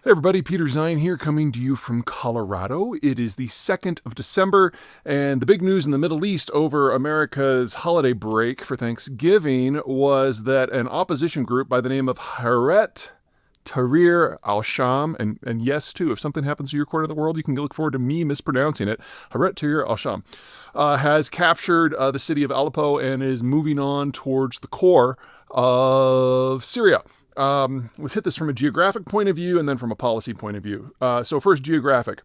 Hey everybody, Peter Zeihan here coming to you from Colorado. It is the 2nd of December, and the big news in the Middle East over America's holiday break for Thanksgiving was that an opposition group by the name of Hayat Tahrir al-Sham, and yes, too, if something happens to your corner of the world, you can look forward to me mispronouncing it, Hayat Tahrir al-Sham, has captured the city of Aleppo and is moving on towards the core of Syria. Let's hit this from a geographic point of view and then from a policy point of view. So first, geographic.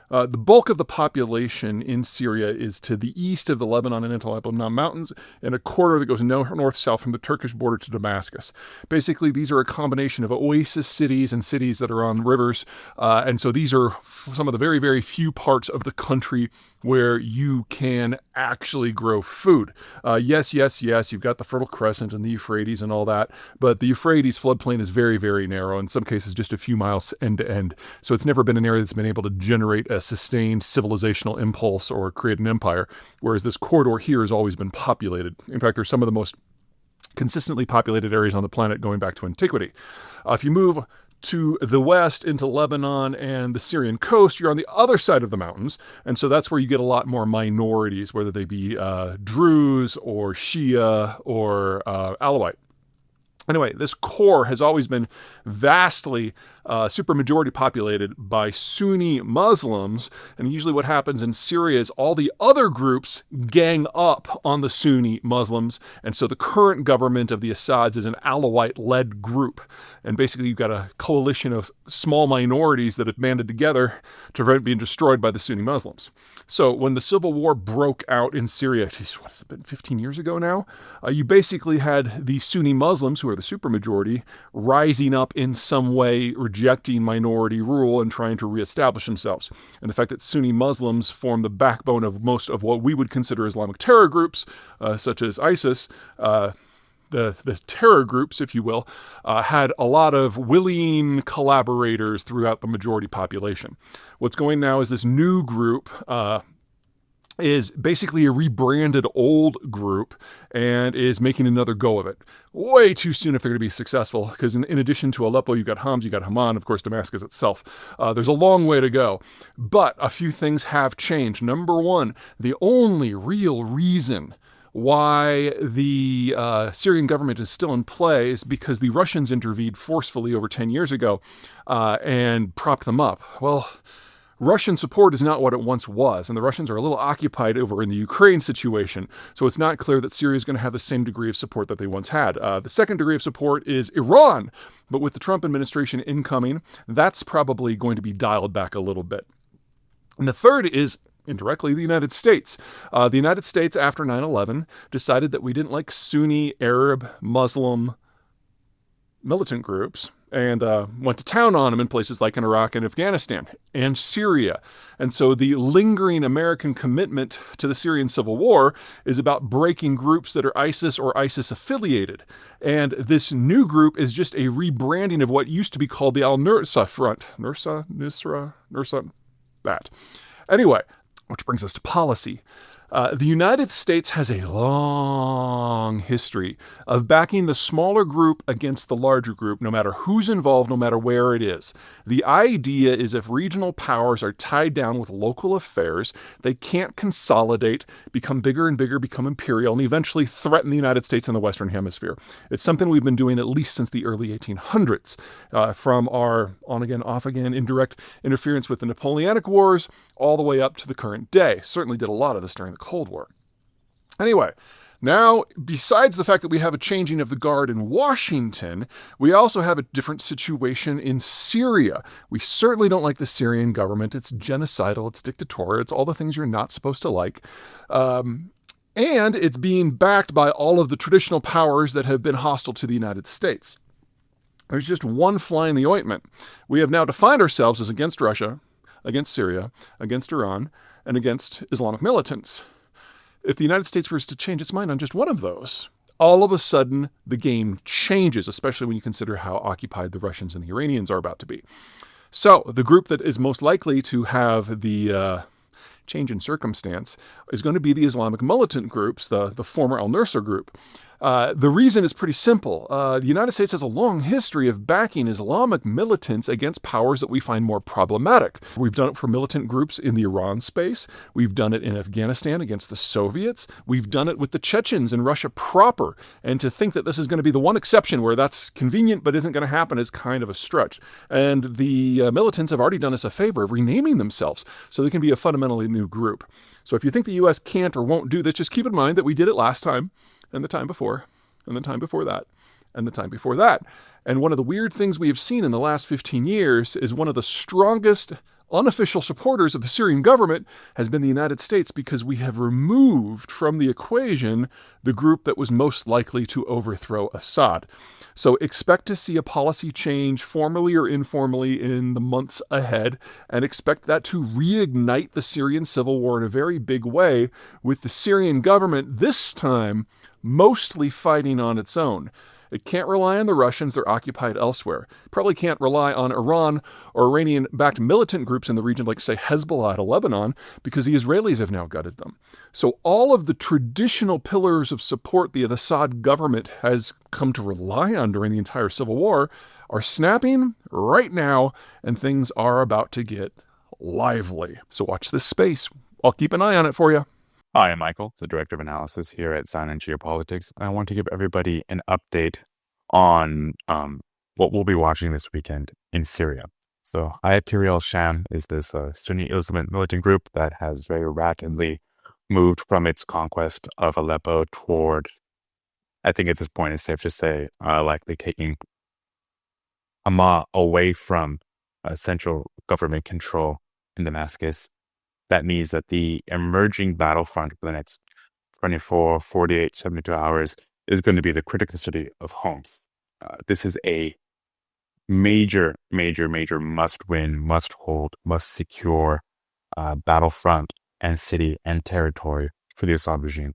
The bulk of the population in Syria is to the east of the Lebanon and Lebanon mountains, and a corridor that goes north-south from the Turkish border to Damascus. Basically, these are a combination of oasis cities and cities that are on rivers, and so these are some of the very, very few parts of the country where you can actually grow food. Yes, you've got the Fertile Crescent and the Euphrates and all that, but the Euphrates floodplain is very, very narrow, in some cases just a few miles end to end. So it's never been an area that's been able to generate a sustained civilizational impulse or create an empire, whereas this corridor here has always been populated. In fact, they're some of the most consistently populated areas on the planet going back to antiquity. If you move to the west into Lebanon and the Syrian coast, you're on the other side of the mountains, and so that's where you get a lot more minorities, whether they be Druze or Shia or Alawite. Anyway, this core has always been vastly supermajority populated by Sunni Muslims, and usually what happens in Syria is all the other groups gang up on the Sunni Muslims, and so the current government of the Assads is an Alawite-led group, and basically you've got a coalition of small minorities that have banded together to prevent being destroyed by the Sunni Muslims. So when the civil war broke out in Syria, what has it been, 15 years ago now? You basically had the Sunni Muslims, who are the supermajority, rising up in some way, rejecting minority rule and trying to reestablish themselves. And the fact that Sunni Muslims form the backbone of most of what we would consider Islamic terror groups, such as ISIS, the terror groups, if you will, had a lot of willing collaborators throughout the majority population. What's going now is this new group is basically a rebranded old group and is making another go of it. Way too soon if they're going to be successful, because in addition to Aleppo, you've got Homs, you've got Haman, of course, Damascus itself. There's a long way to go. But a few things have changed. Number one, the only real reason why the Syrian government is still in play is because the Russians intervened forcefully over 10 years ago and propped them up. Well, Russian support is not what it once was, and the Russians are a little occupied over in the Ukraine situation, so it's not clear that Syria is going to have the same degree of support that they once had. The second degree of support is Iran, but with the Trump administration incoming, that's probably going to be dialed back a little bit. And the third is indirectly the United States. The United States, after 9/11, decided that we didn't like Sunni, Arab, Muslim militant groups, and went to town on them in places like in Iraq and Afghanistan and Syria. And so the lingering American commitment to the Syrian civil war is about breaking groups that are ISIS or ISIS affiliated. And this new group is just a rebranding of what used to be called the Al-Nusra Front. Nusra, that. Anyway, which brings us to policy. The United States has a long history of backing the smaller group against the larger group, no matter who's involved, no matter where it is. The idea is if regional powers are tied down with local affairs, they can't consolidate, become bigger and bigger, become imperial, and eventually threaten the United States and the Western Hemisphere. It's something we've been doing at least since the early 1800s, from our on-again, off-again indirect interference with the Napoleonic Wars all the way up to the current day. Certainly did a lot of this during the Cold War. Anyway, now, besides the fact that we have a changing of the guard in Washington, we also have a different situation in Syria. We certainly don't like the Syrian government. It's genocidal, it's dictatorial, it's all the things you're not supposed to like. And it's being backed by all of the traditional powers that have been hostile to the United States. There's just one fly in the ointment. We have now defined ourselves as against Russia, against Syria, against Iran, and against Islamic militants. If the United States was to change its mind on just one of those, all of a sudden the game changes, especially when you consider how occupied the Russians and the Iranians are about to be. So the group that is most likely to have the change in circumstance is going to be the Islamic militant groups, the former al-Nusra group. The reason is pretty simple. The United States has a long history of backing Islamic militants against powers that we find more problematic. We've done it for militant groups in the Iran space. We've done it in Afghanistan against the Soviets. We've done it with the Chechens in Russia proper. And to think that this is going to be the one exception where that's convenient but isn't going to happen is kind of a stretch. And the militants have already done us a favor of renaming themselves so they can be a fundamentally new group. So if you think the U.S. can't or won't do this, just keep in mind that we did it last time, and the time before, and the time before that, and the time before that. And one of the weird things we have seen in the last 15 years is one of the strongest unofficial supporters of the Syrian government has been the United States, because we have removed from the equation the group that was most likely to overthrow Assad. So expect to see a policy change, formally or informally, in the months ahead, and expect that to reignite the Syrian civil war in a very big way, with the Syrian government this time mostly fighting on its own. It can't rely on the Russians. They're occupied elsewhere. Probably can't rely on Iran or Iranian-backed militant groups in the region like, say, Hezbollah to Lebanon, because the Israelis have now gutted them. So all of the traditional pillars of support the Assad government has come to rely on during the entire civil war are snapping right now, and things are about to get lively. So watch this space. I'll keep an eye on it for you. Hi, I'm Michael, the Director of Analysis here at Zeihan Geopolitics. I want to give everybody an update on what we'll be watching this weekend in Syria. So Hayat Tahrir al-Sham is this Sunni Islamic militant group that has very rapidly moved from its conquest of Aleppo toward, I think at this point it's safe to say, likely taking Hama away from central government control in Damascus. That means that the emerging battlefront for the next 24, 48, 72 hours is going to be the critical city of Homs. This is a major must-win, must-hold, must-secure battlefront and city and territory for the Assad regime.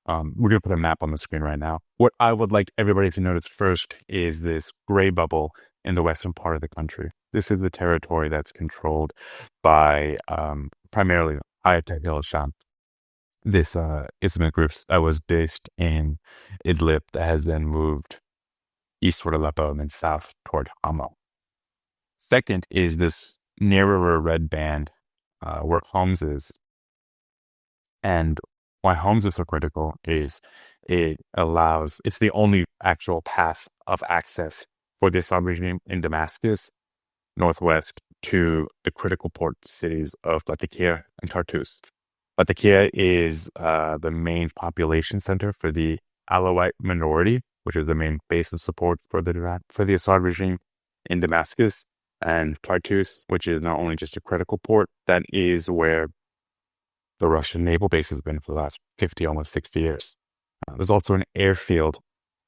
We're going to put a map on the screen right now. What I would like everybody to notice first is this gray bubble in the western part of the country. This is the territory that's controlled by primarily Hayat Tahrir al-Sham, this Islamic group that was based in Idlib that has then moved eastward Aleppo and then south toward Hama. Second is this narrower red band where Homs is. And why Homs is so critical is it's the only actual path of access for the Assad regime in Damascus, northwest, to the critical port cities of Latakia and Tartus. Latakia is the main population center for the Alawite minority, which is the main base of support for the Assad regime in Damascus, and Tartus, which is not only just a critical port, that is where the Russian naval base has been for the last 50, almost 60 years. There's also an airfield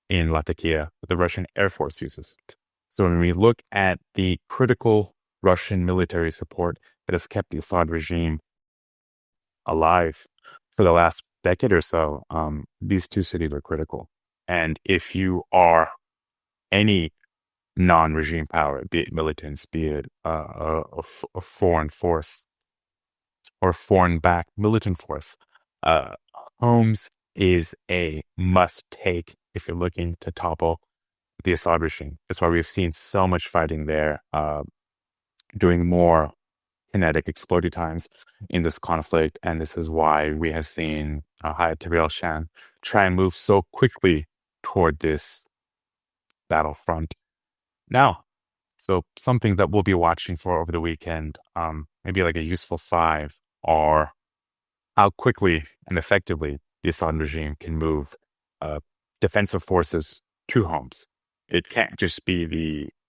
in Latakia that the Russian Air Force uses. So when we look at the critical Russian military support that has kept the Assad regime alive for the last decade or so, these two cities are critical. And if you are any non-regime power, be it militants, be it a foreign force or foreign-backed militant force, Homs is a must-take if you're looking to topple the Assad regime. That's why we've seen so much fighting there, doing more kinetic exploding times in this conflict, and this is why we have seen Hayat Tahrir al-Sham try and move so quickly toward this battlefront now. So something that we'll be watching for over the weekend, maybe like a useful 5, are how quickly and effectively the Assad regime can move defensive forces to Homs. It can't just be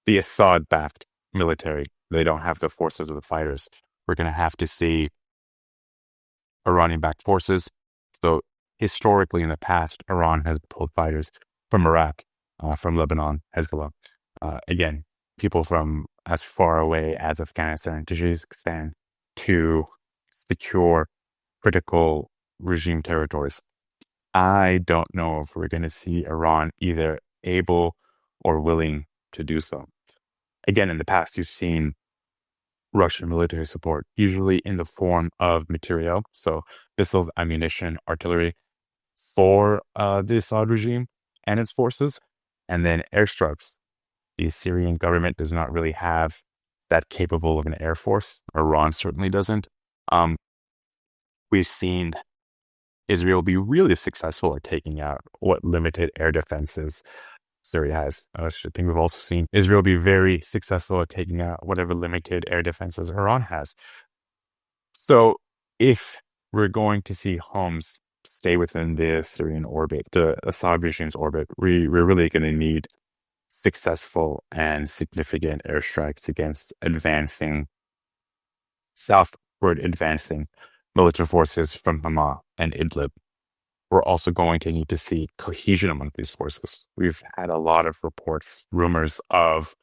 the Assad-backed military. They don't have the forces or the fighters. We're going to have to see Iranian-backed forces. So historically in the past, Iran has pulled fighters from Iraq, from Lebanon, Hezbollah. Again, people from as far away as Afghanistan and Tajikistan to secure critical regime territories. I don't know if we're going to see Iran either able or willing to do so. Again, in the past, you've seen Russian military support, usually in the form of materiel, so missiles, ammunition, artillery, for the Assad regime and its forces, and then airstrikes. The Syrian government does not really have that capable of an air force. Iran certainly doesn't. Um, we've seen Israel be really successful at taking out what limited air defenses Syria has. I think we've also seen Israel be very successful at taking out whatever limited air defenses Iran has. So if we're going to see homes stay within the Syrian orbit, the Assad regime's orbit, we're really going to need successful and significant airstrikes against southward advancing military forces from Hama and Idlib. We're also going to need to see cohesion among these forces. We've had a lot of reports, rumors of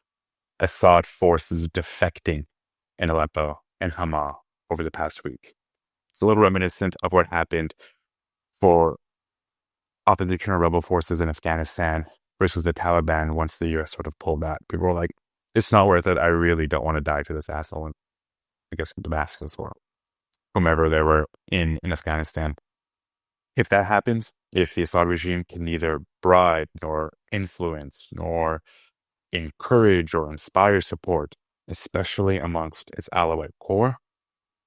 Assad forces defecting in Aleppo and Hama over the past week. It's a little reminiscent of what happened for opposition rebel forces in Afghanistan versus the Taliban once the US sort of pulled out. People were like, it's not worth it. I really don't want to die to this asshole. And I guess Damascus or whomever they were in Afghanistan. If that happens, if the Assad regime can neither bribe nor influence nor encourage or inspire support, especially amongst its Alawite core,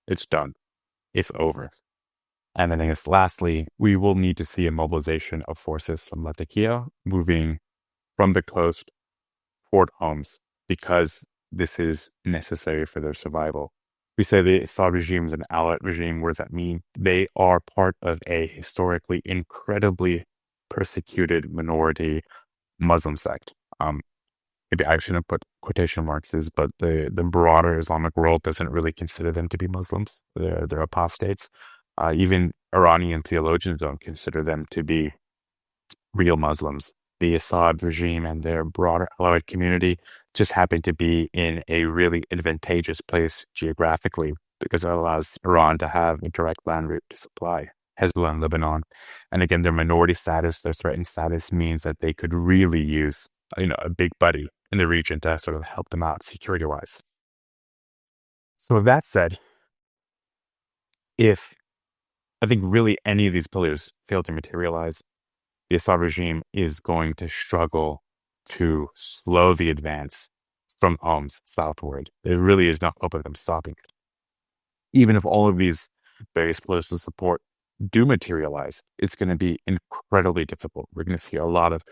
it's done. It's over. And then I guess lastly, we will need to see a mobilization of forces from Latakia moving from the coast toward Homs because this is necessary for their survival. We say the Assad regime is an Alawite regime. What does that mean? They are part of a historically incredibly persecuted minority Muslim sect. Maybe I shouldn't put quotation marks, but the broader Islamic world doesn't really consider them to be Muslims. They're apostates. Even Iranian theologians don't consider them to be real Muslims. The Assad regime and their broader Alawite community just happen to be in a really advantageous place geographically because it allows Iran to have a direct land route to supply Hezbollah in Lebanon. And again, their minority status, their threatened status means that they could really use, a big buddy in the region to sort of help them out security-wise. So with that said, if I think really any of these pillars fail to materialize, the Assad regime is going to struggle to slow the advance from Homs southward. There really is no hope of them stopping it. Even if all of these various pillars of support do materialize, it's going to be incredibly difficult. We're going to see a lot of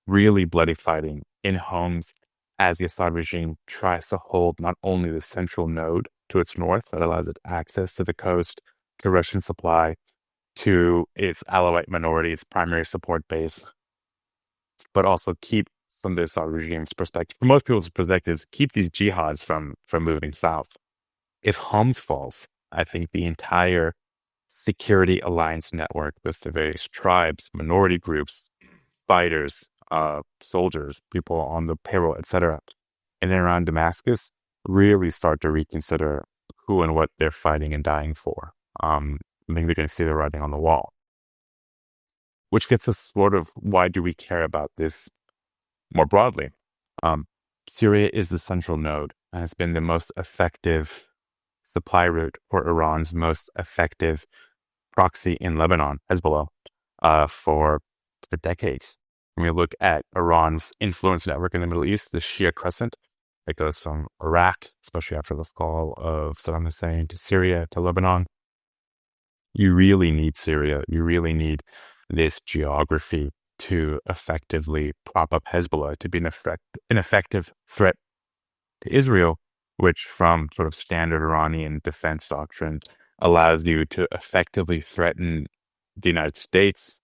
really bloody fighting in Homs as the Assad regime tries to hold not only the central node to its north that allows it access to the coast, to Russian supply, to its Alawite minority, its primary support base, but also keep, from the Assad regime's perspective, from most people's perspectives, keep these jihads from moving south. If Homs falls, I think the entire security alliance network with the various tribes, minority groups, fighters, soldiers, people on the payroll, etc., in and around Damascus really start to reconsider who and what they're fighting and dying for. I think they're going to see the writing on the wall. Which gets us sort of, why do we care about this more broadly? Syria is the central node and has been the most effective supply route for Iran's most effective proxy in Lebanon, Hezbollah, for decades. When we look at Iran's influence network in the Middle East, the Shia Crescent, that goes from Iraq, especially after the fall of Saddam Hussein, to Syria, to Lebanon. You really need Syria. You really need this geography to effectively prop up Hezbollah, to be an effective threat to Israel, which from sort of standard Iranian defense doctrine allows you to effectively threaten the United States,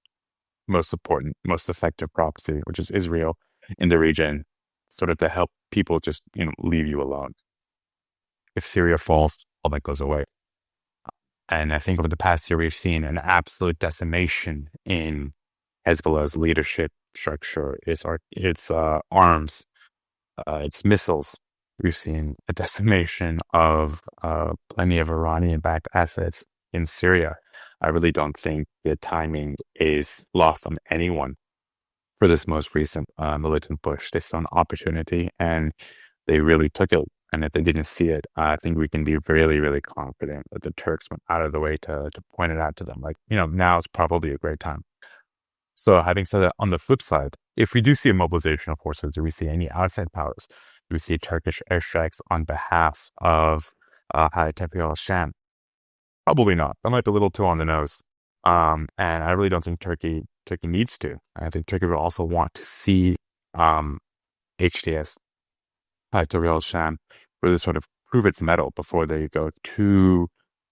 most important, most effective proxy, which is Israel in the region, sort of to help people just, leave you alone. If Syria falls, all that goes away. And I think over the past year, we've seen an absolute decimation in Hezbollah's leadership structure, its arms, its missiles. We've seen a decimation of plenty of Iranian-backed assets in Syria. I really don't think the timing is lost on anyone for this most recent militant push. They saw an opportunity and they really took it. And if they didn't see it, I think we can be really, really confident that the Turks went out of the way to point it out to them. Like, now is probably a great time. So having said that, on the flip side, if we do see a mobilization of forces, do we see any outside powers? Do we see Turkish airstrikes on behalf of Hayat Sham? Probably not. That might be a little too on the nose. And I really don't think Turkey needs to. I think Turkey will also want to see um, HTS, Hayat Sham, really sort of prove its mettle before they go too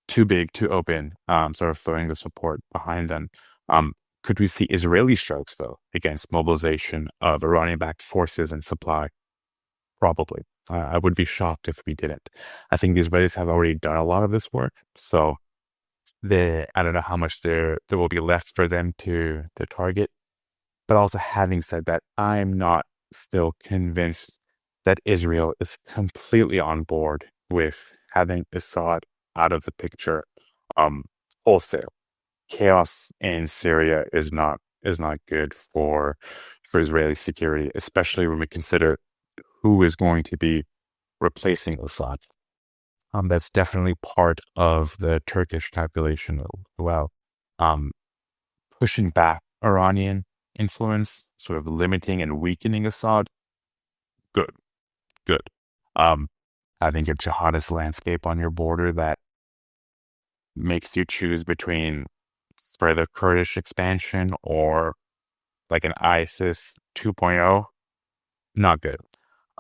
big, too open, sort of throwing the support behind them. Um, could we see Israeli strikes, though, against mobilization of Iranian-backed forces and supply? Probably. I would be shocked if we didn't. I think the Israelis have already done a lot of this work, so I don't know how much there will be left for them to target. But also having said that, I'm not still convinced that Israel is completely on board with having Assad out of the picture wholesale. Chaos in Syria is not good for Israeli security, especially when we consider who is going to be replacing Assad. That's definitely part of the Turkish calculation as well. Um, Pushing back Iranian influence, sort of limiting and weakening Assad, good, good. Um, Having a jihadist landscape on your border that makes you choose between further Kurdish expansion or like an ISIS 2.0, not good.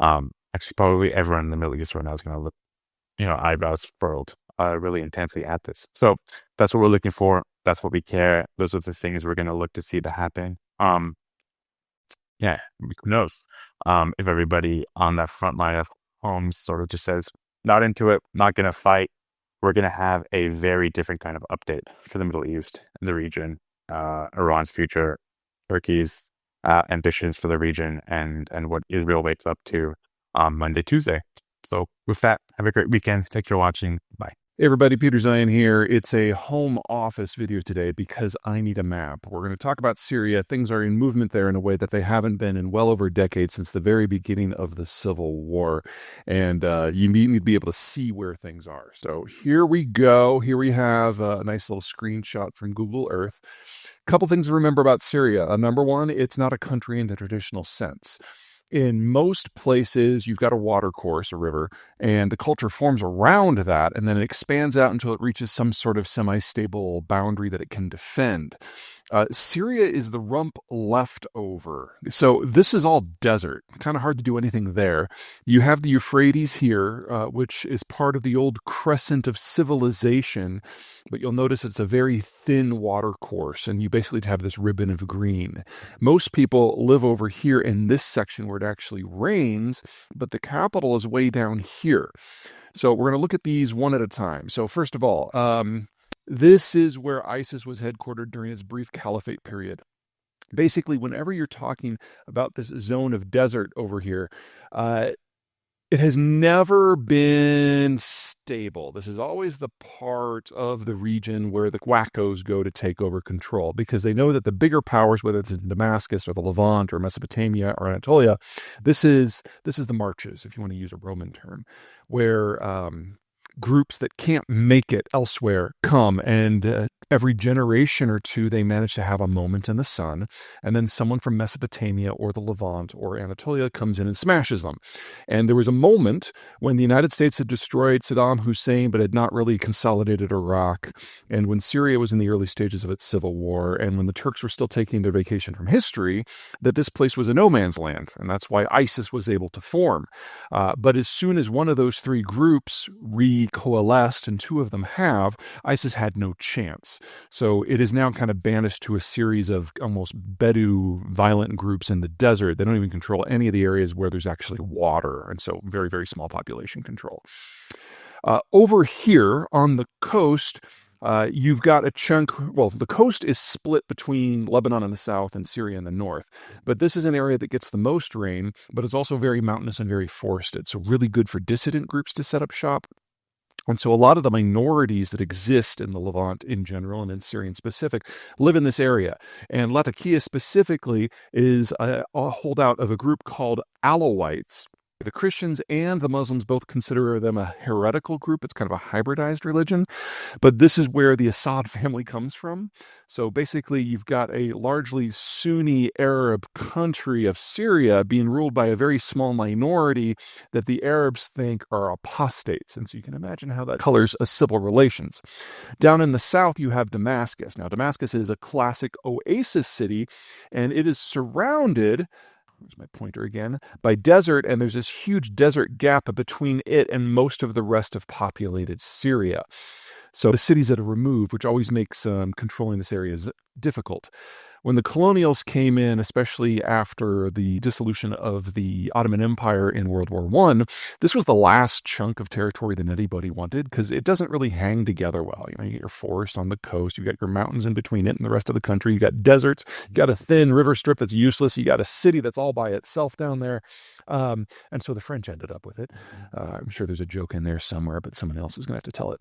Actually, probably everyone in the Middle East right now is going to look, eyebrows furled really intensely at this. So that's what we're looking for. That's what we care. Those are the things we're going to look to see that happen. Yeah, who knows? If everybody on that front line of homes sort of just says, not into it, not going to fight, we're going to have a very different kind of update for the Middle East and the region, Iran's future, Turkey's ambitions for the region, and what Israel wakes up to on Monday, Tuesday. So with that, have a great weekend. Thanks for watching. Bye. Hey everybody, Peter Zeihan here. It's a home office video today because I need a map. We're going to talk about Syria. Things are in movement there in a way that they haven't been in well over a decade since the very beginning of the Civil War. And you need to be able to see where things are. So here we go. Here we have a nice little screenshot from Google Earth. A couple things to remember about Syria. Number one, it's not a country in the traditional sense. In most places, you've got a water course, a river, and the culture forms around that, and then it expands out until it reaches some sort of semi-stable boundary that it can defend. Syria is the rump leftover. So this is all desert. Kind of hard to do anything there. You have the Euphrates here, which is part of the old crescent of civilization, but you'll notice it's a very thin water course, and you basically have this ribbon of green. Most people live over here in this section where it actually rains, but the capital is way down here. So we're going to look at these one at a time. So first of all, this is where ISIS was headquartered during its brief caliphate period. Basically, whenever you're talking about this zone of desert over here, it has never been stable. This is always the part of the region where the wackos go to take over control because they know that the bigger powers, whether it's in Damascus or the Levant or Mesopotamia or Anatolia, this is the marches, if you want to use a Roman term, where groups that can't make it elsewhere come, and every generation or two they manage to have a moment in the sun, and then someone from Mesopotamia or the Levant or Anatolia comes in and smashes them. And there was a moment when the United States had destroyed Saddam Hussein but had not really consolidated Iraq, and when Syria was in the early stages of its civil war, and when the Turks were still taking their vacation from history, that this place was a no man's land, and that's why ISIS was able to form. But as soon as one of those three groups coalesced, and two of them have, ISIS had no chance. So it is now kind of banished to a series of almost Bedou violent groups in the desert. They don't even control any of the areas where there's actually water, and so very, very small population control. Over here on the coast, you've got a chunk. Well, the coast is split between Lebanon in the south and Syria in the north. But this is an area that gets the most rain, but it's also very mountainous and very forested. So really good for dissident groups to set up shop. And so a lot of the minorities that exist in the Levant in general and in Syrian specific live in this area. And Latakia specifically is a holdout of a group called Alawites. The Christians and the Muslims both consider them a heretical group. It's kind of a hybridized religion, but this is where the Assad family comes from. So basically, you've got a largely Sunni Arab country of Syria being ruled by a very small minority that the Arabs think are apostates. And so you can imagine how that colors civil relations. Down in the south, you have Damascus. Now, Damascus is a classic oasis city, and it is surrounded, there's my pointer again, by desert, and there's this huge desert gap between it and most of the rest of populated Syria. So the cities that are removed, which always makes controlling this area difficult. When the colonials came in, especially after the dissolution of the Ottoman Empire in World War I, this was the last chunk of territory that anybody wanted because it doesn't really hang together well. You get your forests on the coast, you got your mountains in between it and the rest of the country, you got deserts, you got a thin river strip that's useless, you got a city that's all by itself down there. And so the French ended up with it. I'm sure there's a joke in there somewhere, but someone else is going to have to tell it.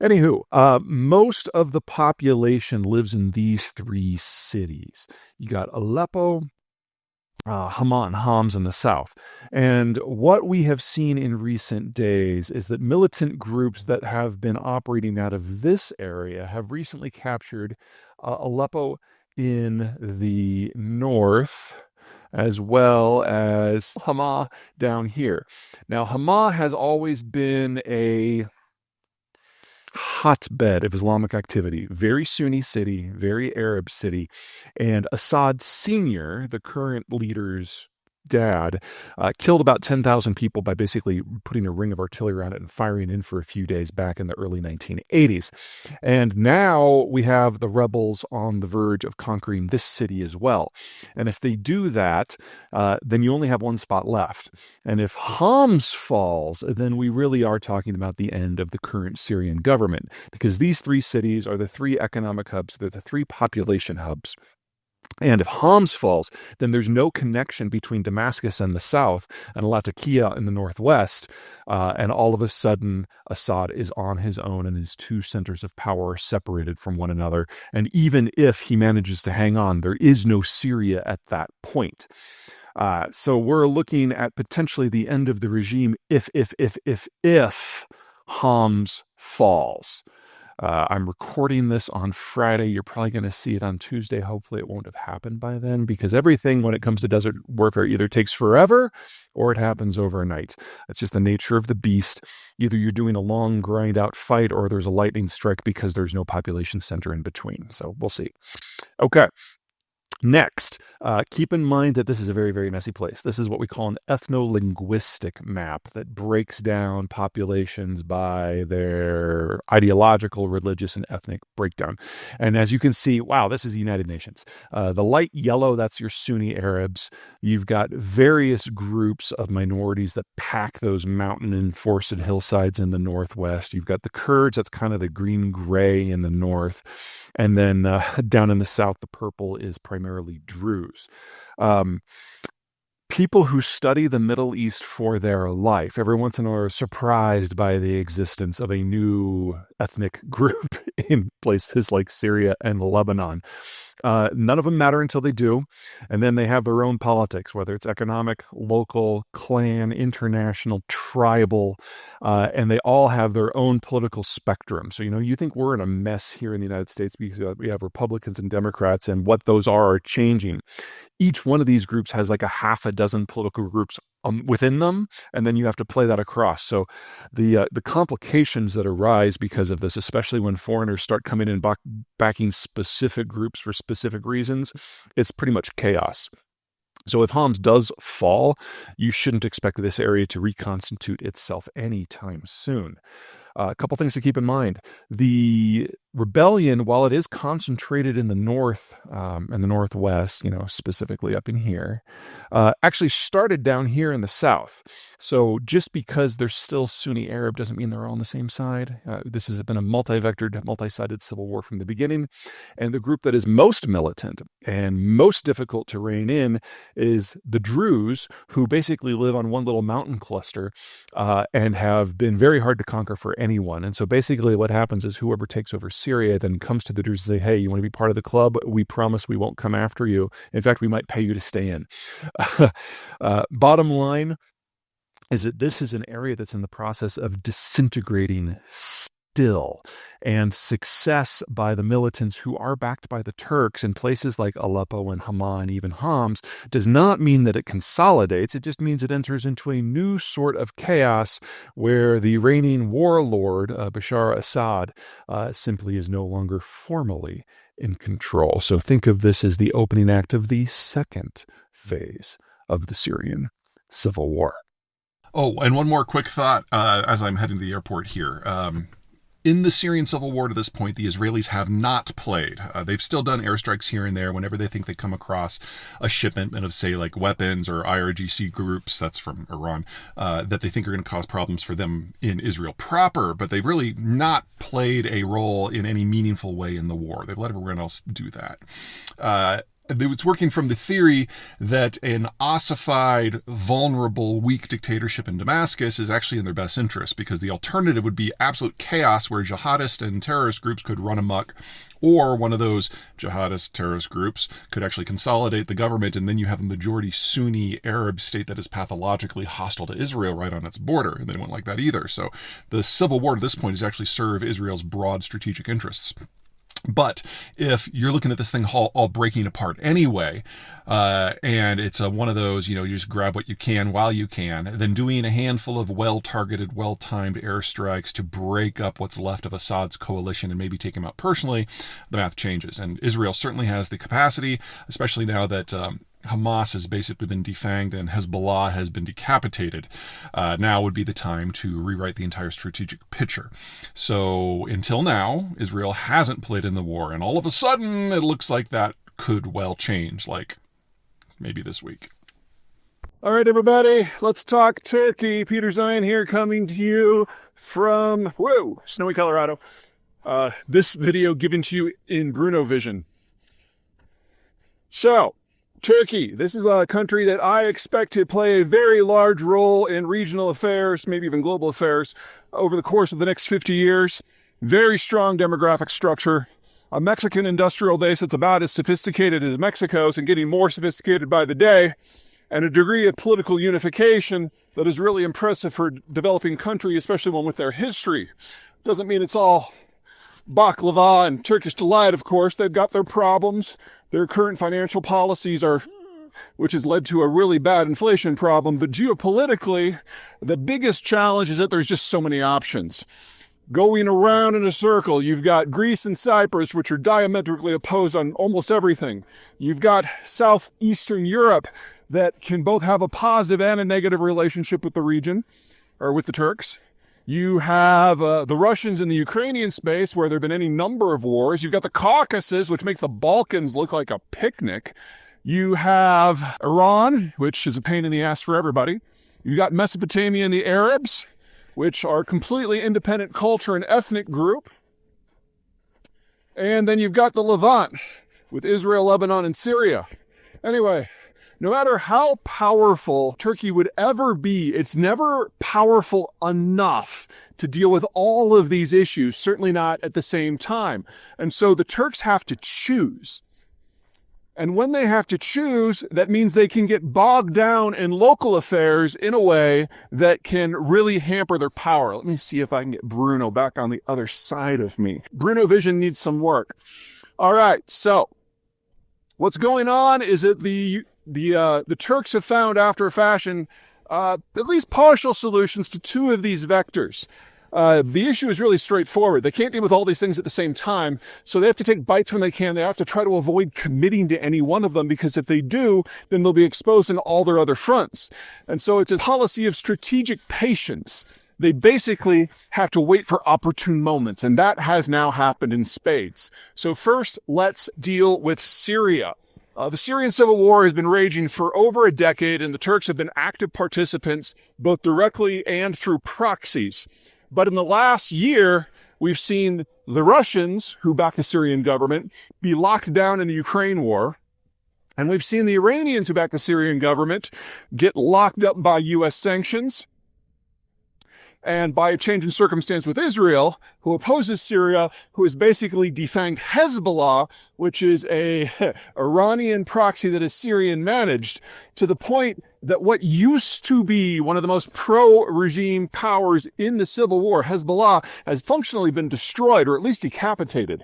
Anywho, most of the population lives in these three cities. You got Aleppo, Hama, and Homs in the south. And what we have seen in recent days is that militant groups that have been operating out of this area have recently captured Aleppo in the north, as well as Hama down here. Now, Hama has always been a hotbed of Islamic activity, very Sunni city, very Arab city, and Assad Sr., the current leader's dad, killed about 10,000 people by basically putting a ring of artillery around it and firing in for a few days back in the early 1980s. And now we have the rebels on the verge of conquering this city as well. And if they do that, then you only have one spot left. And if Homs falls, then we really are talking about the end of the current Syrian government, because these three cities are the three economic hubs, they're the three population hubs. And if Homs falls, then there's no connection between Damascus in the south and Latakia in the northwest. And all of a sudden, Assad is on his own and his two centers of power are separated from one another. And even if he manages to hang on, there is no Syria at that point. So we're looking at potentially the end of the regime if Homs falls. I'm recording this on Friday. You're probably going to see it on Tuesday. Hopefully it won't have happened by then, because everything when it comes to desert warfare either takes forever or it happens overnight. It's just the nature of the beast. Either you're doing a long grind out fight or there's a lightning strike because there's no population center in between. So we'll see. Okay. Next, keep in mind that this is a very, very messy place. This is what we call an ethno-linguistic map that breaks down populations by their ideological, religious, and ethnic breakdown. And as you can see, wow, this is the United Nations. The light yellow, that's your Sunni Arabs. You've got various groups of minorities that pack those mountain and forested hillsides in the northwest. You've got the Kurds, that's kind of the green-gray in the north. And then down in the south, the purple is primarily Druze. People who study the Middle East for their life every once in a while are surprised by the existence of a new ethnic group in places like Syria and Lebanon. None of them matter until they do. And then they have their own politics, whether it's economic, local, clan, international, tribal, and they all have their own political spectrum. So, you think we're in a mess here in the United States because we have Republicans and Democrats, and what those are changing. Each one of these groups has like a half a dozen political groups within them, and then you have to play that across. So the complications that arise because of this, especially when foreigners start coming in backing specific groups for specific reasons, it's pretty much chaos. So if Homs does fall, you shouldn't expect this area to reconstitute itself anytime soon. A couple things to keep in mind. The rebellion, while it is concentrated in the north and the northwest, specifically up in here, actually started down here in the south. So just because they're still Sunni Arab doesn't mean they're all on the same side. This has been a multi-vectored, multi-sided civil war from the beginning. And the group that is most militant and most difficult to rein in is the Druze, who basically live on one little mountain cluster and have been very hard to conquer for anyone. And so basically what happens is whoever takes over Syria then comes to the Druze and say, hey, you want to be part of the club? We promise we won't come after you. In fact, we might pay you to stay in. Bottom line is that this is an area that's in the process of disintegrating still. And success by the militants who are backed by the Turks in places like Aleppo and Hama and even Homs does not mean that it consolidates. It just means it enters into a new sort of chaos where the reigning warlord, Bashar Assad, simply is no longer formally in control. So think of this as the opening act of the second phase of the Syrian civil war. Oh, and one more quick thought as I'm heading to the airport here. In the Syrian civil war to this point, the Israelis have not played. They've still done airstrikes here and there whenever they think they come across a shipment of, say, like weapons or IRGC groups, that's from Iran, that they think are going to cause problems for them in Israel proper, but they've really not played a role in any meaningful way in the war. They've let everyone else do that. It's working from the theory that an ossified, vulnerable, weak dictatorship in Damascus is actually in their best interest, because the alternative would be absolute chaos where jihadist and terrorist groups could run amok, or one of those jihadist terrorist groups could actually consolidate the government, and then you have a majority Sunni Arab state that is pathologically hostile to Israel right on its border, and they wouldn't like that either. So the civil war to this point is actually serve Israel's broad strategic interests. But if you're looking at this thing all breaking apart anyway, and it's one of those, you just grab what you can while you can, then doing a handful of well-targeted, well-timed airstrikes to break up what's left of Assad's coalition and maybe take him out personally, the math changes. And Israel certainly has the capacity, especially now that Hamas has basically been defanged and Hezbollah has been decapitated. Now would be the time to rewrite the entire strategic picture. So until now, Israel hasn't played in the war, and all of a sudden it looks like that could well change, like maybe this week. All right, everybody, let's talk Turkey. Peter Zeihan here, coming to you from, snowy Colorado. This video given to you in Bruno Vision. So, Turkey, this is a country that I expect to play a very large role in regional affairs, maybe even global affairs, over the course of the next 50 years. Very strong demographic structure. A Mexican industrial base that's about as sophisticated as Mexico's and getting more sophisticated by the day. And a degree of political unification that is really impressive for a developing country, especially one with their history. Doesn't mean it's all baklava and Turkish delight, of course. They've got their problems. Their current financial policies which has led to a really bad inflation problem. But geopolitically, the biggest challenge is that there's just so many options. Going around in a circle, you've got Greece and Cyprus, which are diametrically opposed on almost everything. You've got Southeastern Europe that can both have a positive and a negative relationship with the region, or with the Turks. You have the Russians in the Ukrainian space, where there have been any number of wars. You've got the Caucasus, which make the Balkans look like a picnic. You have Iran, which is a pain in the ass for everybody. You've got Mesopotamia and the Arabs, which are completely independent culture and ethnic group. And then you've got the Levant, with Israel, Lebanon, and Syria. Anyway, no matter how powerful Turkey would ever be, it's never powerful enough to deal with all of these issues, certainly not at the same time. And so the Turks have to choose. And when they have to choose, that means they can get bogged down in local affairs in a way that can really hamper their power. Let me see if I can get Bruno back on the other side of me. Bruno Vision needs some work. All right, so what's going on is that the Turks have found, after a fashion, at least partial solutions to two of these vectors. The issue is really straightforward. They can't deal with all these things at the same time, so they have to take bites when they can. They have to try to avoid committing to any one of them, because if they do, then they'll be exposed in all their other fronts. And so it's a policy of strategic patience. They basically have to wait for opportune moments, and that has now happened in spades. So first, let's deal with Syria. The Syrian civil war has been raging for over a decade, and the Turks have been active participants, both directly and through proxies. But in the last year, we've seen the Russians, who back the Syrian government, be locked down in the Ukraine war. And we've seen the Iranians, who back the Syrian government, get locked up by U.S. sanctions. And by a change in circumstance with Israel, who opposes Syria, who has basically defanged Hezbollah, which is a Iranian proxy that is Syrian managed, to the point that what used to be one of the most pro-regime powers in the civil war, Hezbollah, has functionally been destroyed or at least decapitated.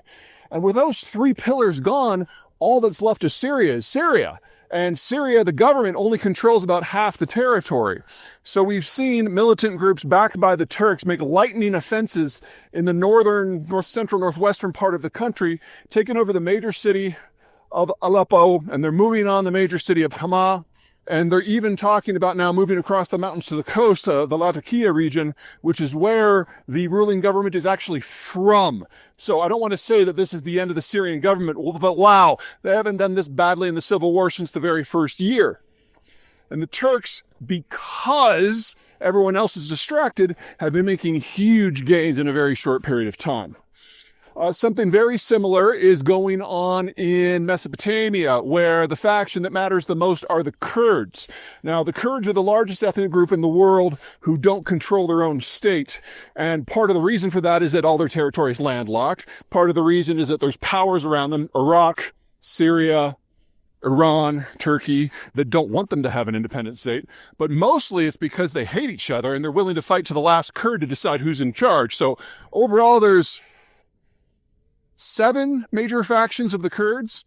And with those three pillars gone, all that's left of Syria is Syria. And Syria, the government, only controls about half the territory. So we've seen militant groups backed by the Turks make lightning offenses in the northern, north central, northwestern part of the country, taking over the major city of Aleppo, and they're moving on the major city of Hama. And they're even talking about now moving across the mountains to the coast, the Latakia region, which is where the ruling government is actually from. So I don't want to say that this is the end of the Syrian government, but wow, they haven't done this badly in the civil war since the very first year. And the Turks, because everyone else is distracted, have been making huge gains in a very short period of time. Something very similar is going on in Mesopotamia, where the faction that matters the most are the Kurds. Now, the Kurds are the largest ethnic group in the world who don't control their own state. And part of the reason for that is that all their territory is landlocked. Part of the reason is that there's powers around them, Iraq, Syria, Iran, Turkey, that don't want them to have an independent state. But mostly it's because they hate each other and they're willing to fight to the last Kurd to decide who's in charge. So overall, there's 7 major factions of the Kurds.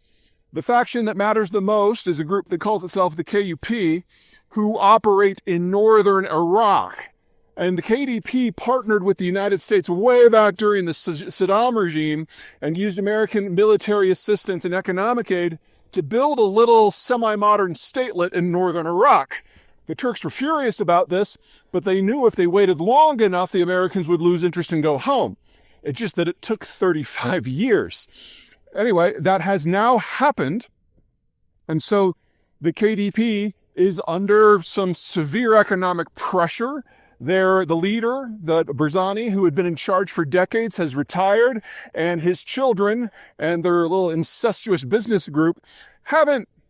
The faction that matters the most is a group that calls itself the KUP, who operate in northern Iraq. And the KDP partnered with the United States way back during the Saddam regime and used American military assistance and economic aid to build a little semi-modern statelet in northern Iraq. The Turks were furious about this, but they knew if they waited long enough, the Americans would lose interest and go home. It's just that it took 35 years. Anyway, that has now happened. And so the KDP is under some severe economic pressure. The leader, the Barzani, who had been in charge for decades, has retired, and his children and their little incestuous business group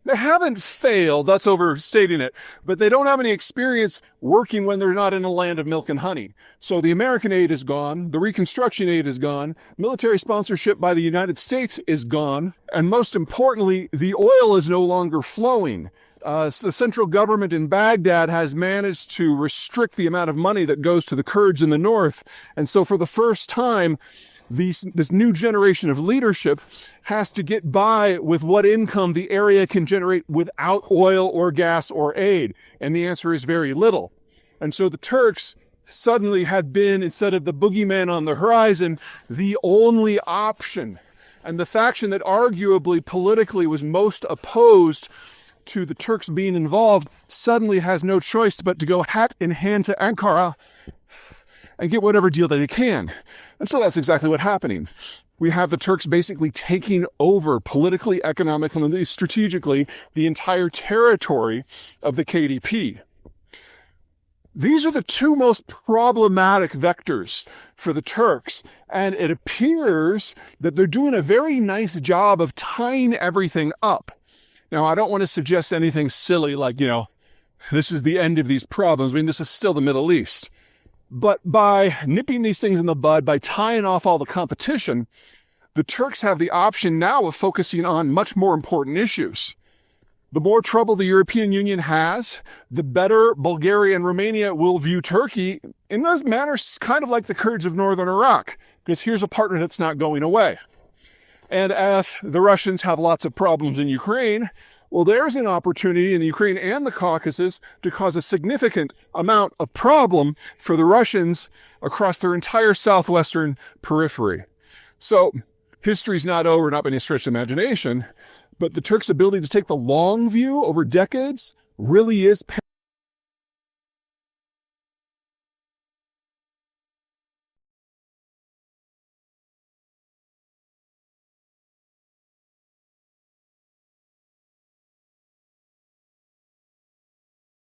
they haven't failed, that's overstating it, but they don't have any experience working when they're not in a land of milk and honey. So the American aid is gone, the reconstruction aid is gone, military sponsorship by the United States is gone, and most importantly, the oil is no longer flowing. The central government in Baghdad has managed to restrict the amount of money that goes to the Kurds in the north, and so for the first time, this new generation of leadership has to get by with what income the area can generate without oil or gas or aid. And the answer is very little. And so the Turks suddenly have been, instead of the boogeyman on the horizon, the only option. And the faction that arguably politically was most opposed to the Turks being involved suddenly has no choice but to go hat in hand to Ankara and get whatever deal that they can. And so that's exactly what's happening. We have the Turks basically taking over politically, economically, and strategically the entire territory of the KDP. These are the 2 most problematic vectors for the Turks, and it appears that they're doing a very nice job of tying everything up. Now, I don't want to suggest anything silly like, this is the end of these problems. I mean, this is still the Middle East. But by nipping these things in the bud, by tying off all the competition, the Turks have the option now of focusing on much more important issues. The more trouble the European Union has, the better Bulgaria and Romania will view Turkey in those manners kind of like the Kurds of northern Iraq, because here's a partner that's not going away. And if the Russians have lots of problems in Ukraine, well, there's an opportunity in the Ukraine and the Caucasus to cause a significant amount of problem for the Russians across their entire southwestern periphery. So history's not over, not by any stretch of imagination, but the Turks' ability to take the long view over decades really is